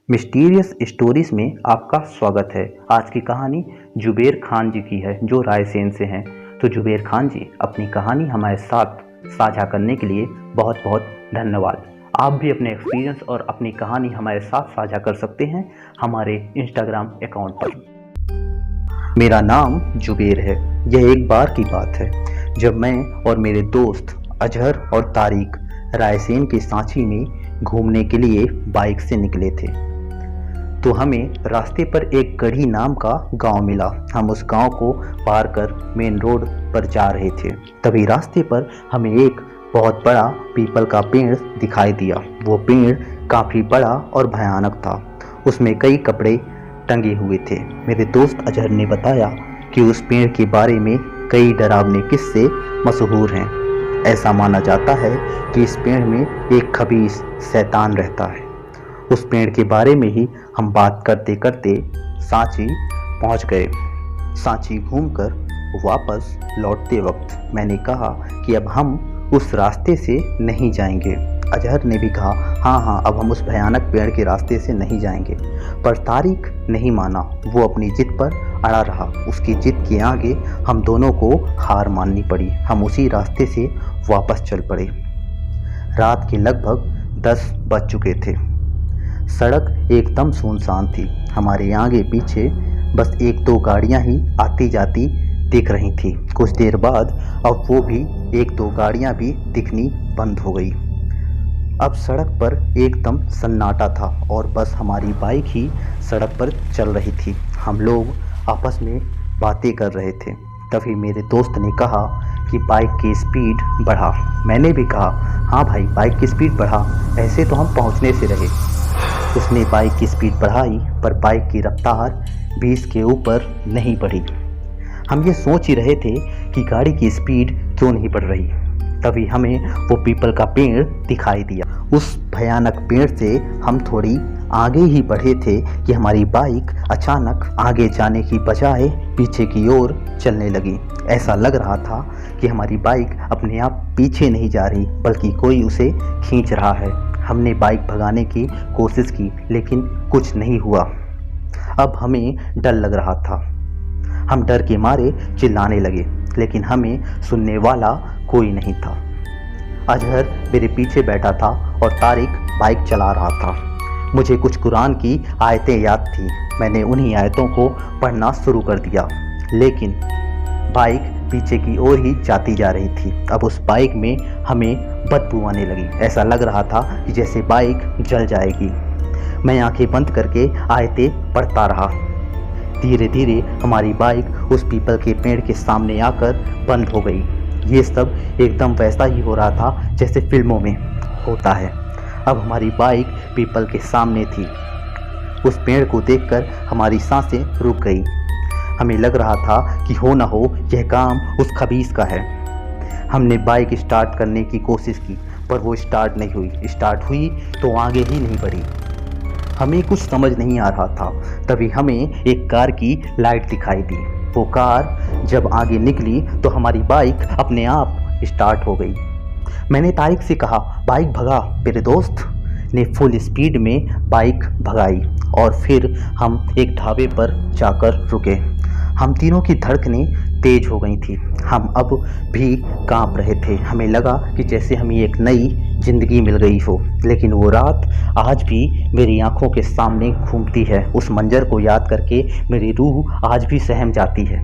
Mysterious stories में आपका स्वागत है। आज की कहानी जुबेर खान जी की है जो रायसेन से हैं। तो जुबेर खान जी अपनी कहानी हमारे साथ साझा करने के लिए बहुत बहुत धन्यवाद। आप भी अपने एक्सपीरियंस और अपनी कहानी हमारे साथ साझा कर सकते हैं हमारे इंस्टाग्राम अकाउंट पर। मेरा नाम जुबेर है। यह एक बार की बात है जब मैं और मेरे दोस्त अजहर और तारिक रायसेन के सांची में घूमने के लिए बाइक से निकले थे। तो हमें रास्ते पर एक गढ़ी नाम का गांव मिला। हम उस गांव को पार कर मेन रोड पर जा रहे थे। तभी रास्ते पर हमें एक बहुत बड़ा पीपल का पेड़ दिखाई दिया। वो पेड़ काफ़ी बड़ा और भयानक था। उसमें कई कपड़े टंगे हुए थे। मेरे दोस्त अजहर ने बताया कि उस पेड़ के बारे में कई डरावने किस्से मशहूर हैं। ऐसा माना जाता है कि इस पेड़ में एक खबीस शैतान रहता है। उस पेड़ के बारे में ही हम बात करते करते सांची पहुंच गए। सांची घूमकर वापस लौटते वक्त मैंने कहा कि अब हम उस रास्ते से नहीं जाएंगे। अजहर ने भी कहा हाँ अब हम उस भयानक पेड़ के रास्ते से नहीं जाएंगे। पर तारिक नहीं माना। वो अपनी जिद पर अड़ा रहा। उसकी जिद के आगे हम दोनों को हार माननी पड़ी। हम उसी रास्ते से वापस चल पड़े। रात के लगभग 10 बज चुके थे। सड़क एकदम सुनसान थी। हमारे आगे पीछे बस 1-2 गाड़ियां ही आती जाती दिख रही थी। कुछ देर बाद अब वो भी 1-2 गाड़ियां भी दिखनी बंद हो गई। अब सड़क पर एकदम सन्नाटा था और बस हमारी बाइक ही सड़क पर चल रही थी। हम लोग आपस में बातें कर रहे थे। तभी मेरे दोस्त ने कहा कि बाइक की स्पीड बढ़ा। मैंने भी कहा हाँ भाई बाइक की स्पीड बढ़ा, ऐसे तो हम पहुंचने से रहे। उसने बाइक की स्पीड बढ़ाई पर बाइक की रफ्तार 20 के ऊपर नहीं बढ़ी। हम ये सोच ही रहे थे कि गाड़ी की स्पीड क्यों नहीं बढ़ रही। तभी हमें वो पीपल का पेड़ दिखाई दिया। उस भयानक पेड़ से हम थोड़ी आगे ही बढ़े थे कि हमारी बाइक अचानक आगे जाने की बजाय पीछे की ओर चलने लगी। ऐसा लग रहा था कि हमारी बाइक अपने आप पीछे नहीं जा रही बल्कि कोई उसे खींच रहा है। हमने बाइक भगाने की कोशिश की लेकिन कुछ नहीं हुआ। अब हमें डर लग रहा था। हम डर के मारे चिल्लाने लगे लेकिन हमें सुनने वाला कोई नहीं था। अजहर मेरे पीछे बैठा था और तारिक बाइक चला रहा था। मुझे कुछ कुरान की आयतें याद थी। मैंने उन्हीं आयतों को पढ़ना शुरू कर दिया लेकिन बाइक पीछे की ओर ही जाती जा रही थी। अब उस बाइक में हमें बदबू आने लगी। ऐसा लग रहा था कि जैसे बाइक जल जाएगी। मैं आंखें बंद करके आयतें पढ़ता रहा। धीरे धीरे हमारी बाइक उस पीपल के पेड़ के सामने आकर बंद हो गई। ये सब एकदम वैसा ही हो रहा था जैसे फिल्मों में होता है। अब हमारी बाइक पीपल के सामने थी। उस पेड़ को देखकर हमारी सांसें रुक गई। हमें लग रहा था कि हो ना हो यह काम उस खबीस का है। हमने बाइक स्टार्ट करने की कोशिश की पर वो स्टार्ट नहीं हुई। स्टार्ट हुई तो आगे ही नहीं बढ़ी। हमें कुछ समझ नहीं आ रहा था। तभी हमें एक कार की लाइट दिखाई दी। वो कार जब आगे निकली तो हमारी बाइक अपने आप स्टार्ट हो गई। मैंने तारिक से कहा बाइक भगा। मेरे दोस्त ने फुल स्पीड में बाइक भगाई और फिर हम एक ढाबे पर जाकर रुके। हम तीनों की धड़कनें तेज हो गई थी। हम अब भी कांप रहे थे। हमें लगा कि जैसे हमें एक नई जिंदगी मिल गई हो। लेकिन वो रात आज भी मेरी आंखों के सामने घूमती है। उस मंजर को याद करके मेरी रूह आज भी सहम जाती है।